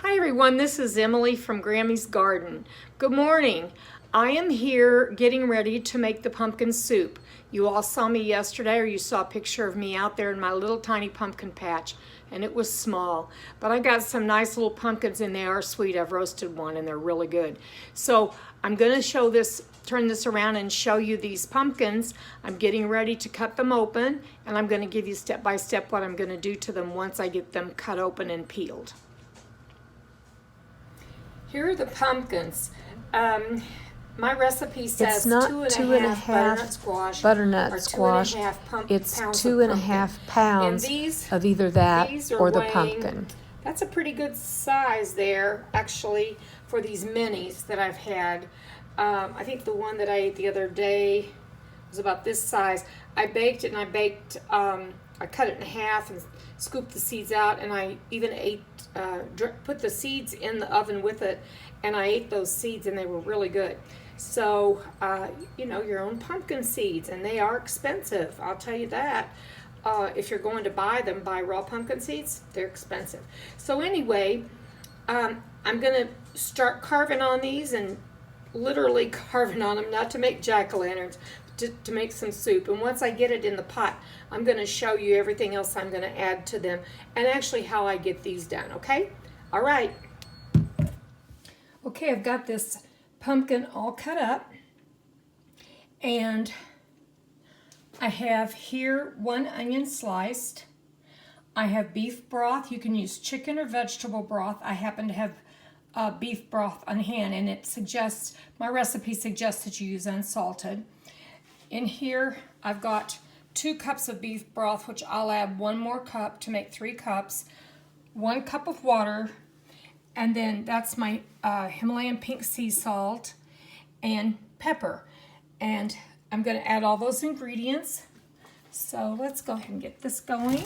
Hi everyone, this is Emily from Grammy's Garden. Good morning. I am here getting ready to make the pumpkin soup. You all saw me yesterday, or you saw a picture of me out there in my little tiny pumpkin patch, and it was small. But I got some nice little pumpkins and they are sweet. I've roasted one and they're really good. So I'm gonna turn this around and show you these pumpkins. I'm getting ready to cut them open, and I'm gonna give you step by step what I'm gonna do to them once I get them cut open and peeled. Here are the pumpkins. My recipe says It's not two and a half butternut squash. It's pounds 2.5 pounds of either that or the pumpkin. That's a pretty good size there, actually, for these minis that I've had. I think the one that I ate the other day was about this size. I baked it, and I cut it in half and scooped the seeds out, and I even put the seeds in the oven with it, and I ate those seeds, and they were really good. So, you know, your own pumpkin seeds, and they are expensive, I'll tell you that. If you're going to buy raw pumpkin seeds, they're expensive. So anyway, I'm going to start carving on these, and literally carving on them, not to make jack-o'-lanterns, to make some soup. And once I get it in the pot, I'm going to show you everything else I'm going to add to them, and actually how I get these done, okay? All right. Okay, I've got this pumpkin all cut up, and I have here 1 onion sliced. I have beef broth. You can use chicken or vegetable broth. I happen to have beef broth on hand, and my recipe suggests that you use unsalted. In here, I've got 2 cups of beef broth, which I'll add 1 more cup to make 3 cups, 1 cup of water, and then that's my Himalayan pink sea salt and pepper. And I'm going to add all those ingredients. So let's go ahead and get this going.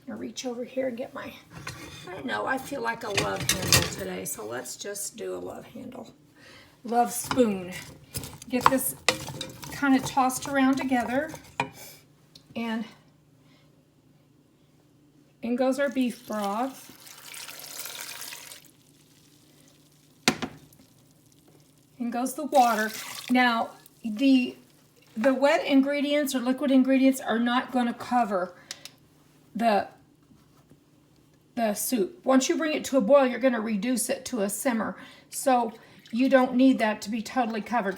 I'll reach over here and get I feel like a love handle today, so let's just do a love handle. Love spoon. Get this kind of tossed around together, and in goes our beef broth. In goes the water. Now, the wet ingredients or liquid ingredients are not going to cover the soup. Once you bring it to a boil, you're going to reduce it to a simmer. So you don't need that to be totally covered.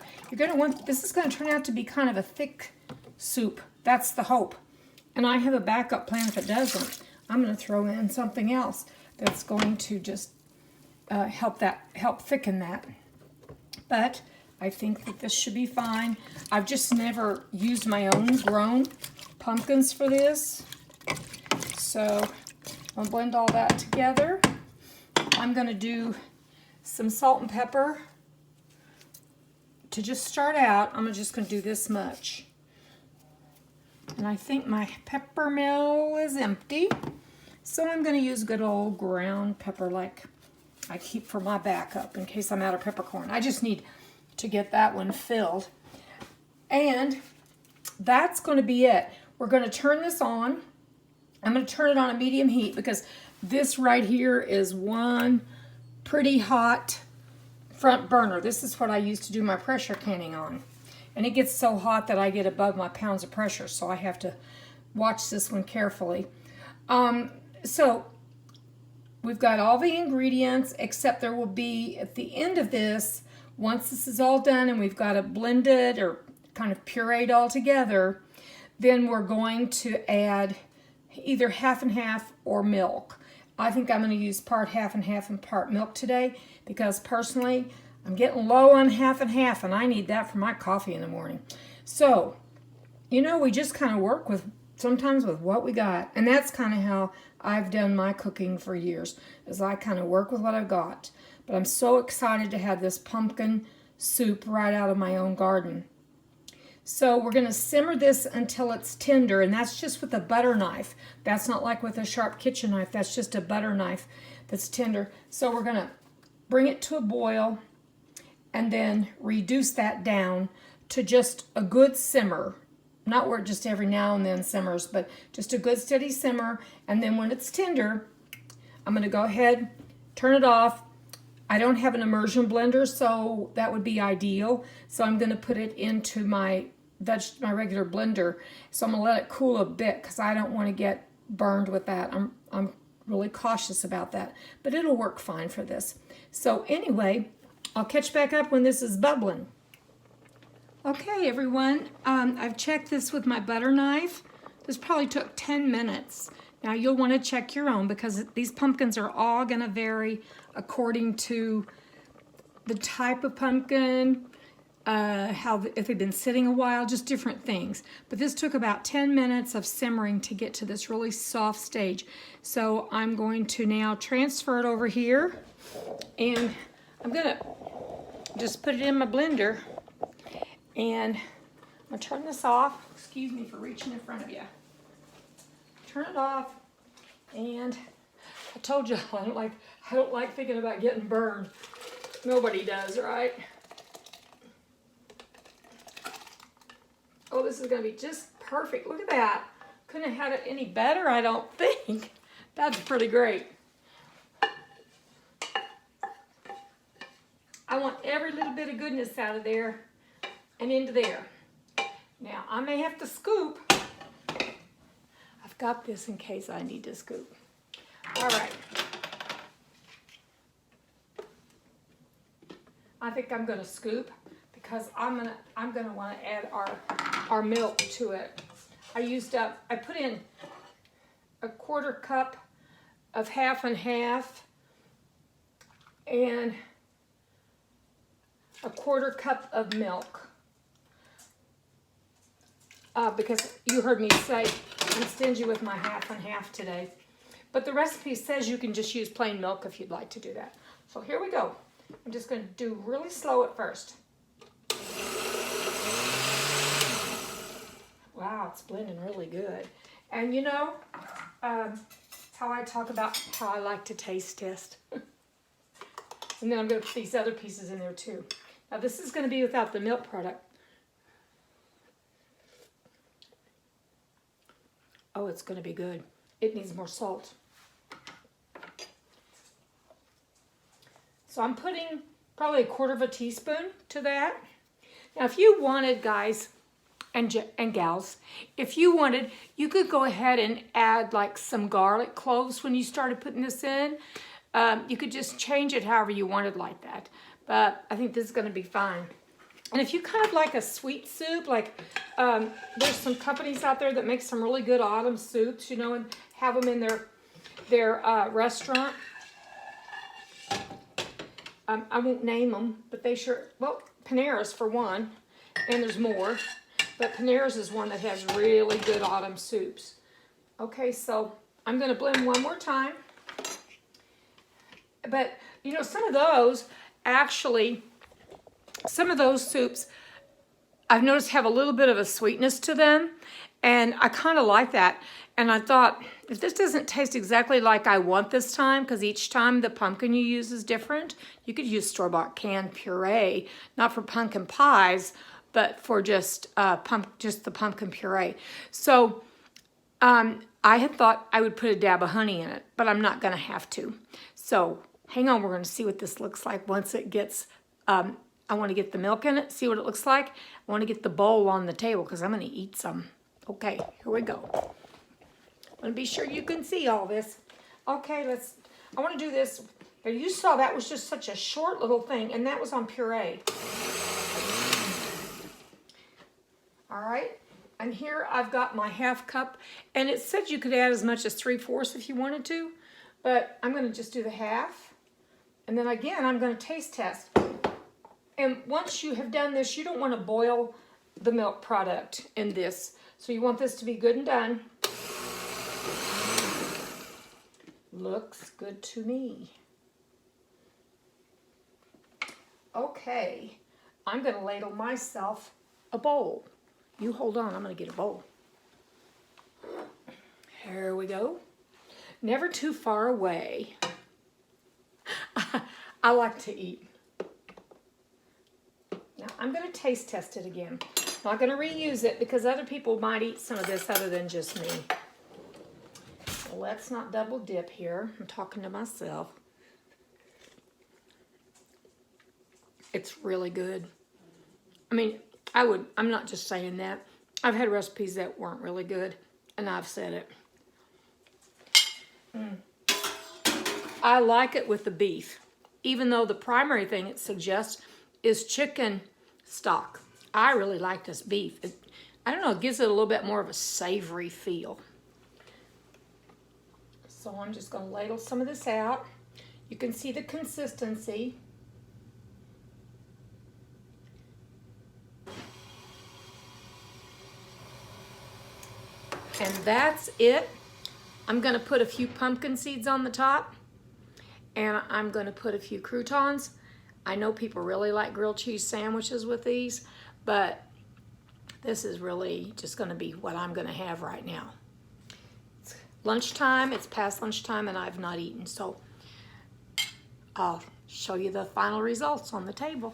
This is going to turn out to be kind of a thick soup. That's the hope. And I have a backup plan if it doesn't. I'm going to throw in something else that's going to just help thicken that. But I think that this should be fine. I've just never used my own grown pumpkins for this. So I'll blend all that together. I'm going to do some salt and pepper. To just start out, I'm just going to do this much. And I think my pepper mill is empty. So I'm going to use good old ground pepper like I keep for my backup in case I'm out of peppercorn. I just need to get that one filled. And that's going to be it. We're going to turn this on. I'm going to turn it on a medium heat because this right here is one pretty hot front burner. This is what I use to do my pressure canning on. And it gets so hot that I get above my pounds of pressure, so I have to watch this one carefully. So we've got all the ingredients, except there will be, at the end of this, once this is all done and we've got it blended or kind of pureed all together, then we're going to add either half and half or milk. I think I'm going to use part half and half and part milk today because personally I'm getting low on half and half, and I need that for my coffee in the morning. So, you know, we just kind of work sometimes with what we got, and that's kind of how I've done my cooking for years, is I kind of work with what I've got. But I'm so excited to have this pumpkin soup right out of my own garden. So we're going to simmer this until it's tender, and that's just with a butter knife. That's not like with a sharp kitchen knife. That's just a butter knife that's tender. So we're going to bring it to a boil and then reduce that down to just a good simmer. Not where it just every now and then simmers, but just a good steady simmer. And then when it's tender, I'm going to go ahead turn it off. I don't have an immersion blender, so that would be ideal. So I'm going to put it into my regular blender. So I'm going to let it cool a bit because I don't want to get burned with that. I'm really cautious about that, but it'll work fine for this. So anyway, I'll catch back up when this is bubbling. Okay, everyone, I've checked this with my butter knife. This probably took 10 minutes. Now you'll want to check your own because these pumpkins are all going to vary according to the type of pumpkin, if they've been sitting a while, just different things. But this took about 10 minutes of simmering to get to this really soft stage. So I'm going to now transfer it over here, and I'm going to just put it in my blender, and I'm going to turn this off. Excuse me for reaching in front of you. Turn it off, and I told you I don't like thinking about getting burned. Nobody does, right? Oh, this is going to be just perfect. Look at that. Couldn't have had it any better, I don't think. That's pretty great. I want every little bit of goodness out of there and into there. Now, I may have to scoop. I've got this in case I need to scoop. All right. I think I'm going to scoop because I'm gonna want to add our milk to it. I put in a 1/4 cup of half and half and a 1/4 cup of milk. Because you heard me say I'm stingy with my half and half today. But the recipe says you can just use plain milk if you'd like to do that. So here we go. I'm just going to do really slow at first. Wow, it's blending really good. And you know, how I talk about how I like to taste test. And then I'm going to put these other pieces in there too. Now this is going to be without the milk product. Oh, it's going to be good. It needs more salt. So I'm putting probably 1/4 teaspoon to that. Now if you wanted, guys and gals, if you wanted, you could go ahead and add like some garlic cloves when you started putting this in. You could just change it however you wanted like that. But I think this is going to be fine. And if you kind of like a sweet soup, like there's some companies out there that make some really good autumn soups, you know, and have them in their restaurant. I won't name them, but they sure, well, Panera's for one, and there's more. But Panera's is one that has really good autumn soups. Okay, so I'm going to blend one more time. But, you know, some of those soups, I've noticed have a little bit of a sweetness to them. And I kind of like that. And I thought, if this doesn't taste exactly like I want this time, because each time the pumpkin you use is different, you could use store-bought canned puree, not for pumpkin pies, but for just the pumpkin puree. So I had thought I would put a dab of honey in it, but I'm not going to have to. So hang on, we're going to see what this looks like once it gets, I want to get the milk in it, see what it looks like. I want to get the bowl on the table because I'm going to eat some. Okay, here we go. I want to be sure you can see all this. Okay, I want to do this. Now you saw that was just such a short little thing, and that was on puree. All right, and here I've got my 1/2 cup, and it said you could add as much as 3/4 if you wanted to, but I'm going to just do the 1/2, and then again I'm going to taste test. And once you have done this, you don't want to boil the milk product in this, so you want this to be good and done. Looks good to me. Okay, I'm going to ladle myself a bowl. You hold on, I'm going to get a bowl. Here we go. Never too far away. I like to eat. Now, I'm going to taste test it again. I'm not going to reuse it because other people might eat some of this other than just me. So let's not double dip here. I'm talking to myself. It's really good. I mean, I'm not just saying that. I've had recipes that weren't really good, and I've said it. I like it with the beef, even though the primary thing it suggests is chicken stock. I really like this beef. I don't know, it gives it a little bit more of a savory feel. So I'm just going to ladle some of this out. You can see the consistency. And that's it. I'm going to put a few pumpkin seeds on the top, and I'm going to put a few croutons. I know people really like grilled cheese sandwiches with these, but this is really just going to be what I'm going to have right now. It's lunchtime, it's past lunchtime, and I've not eaten, so I'll show you the final results on the table.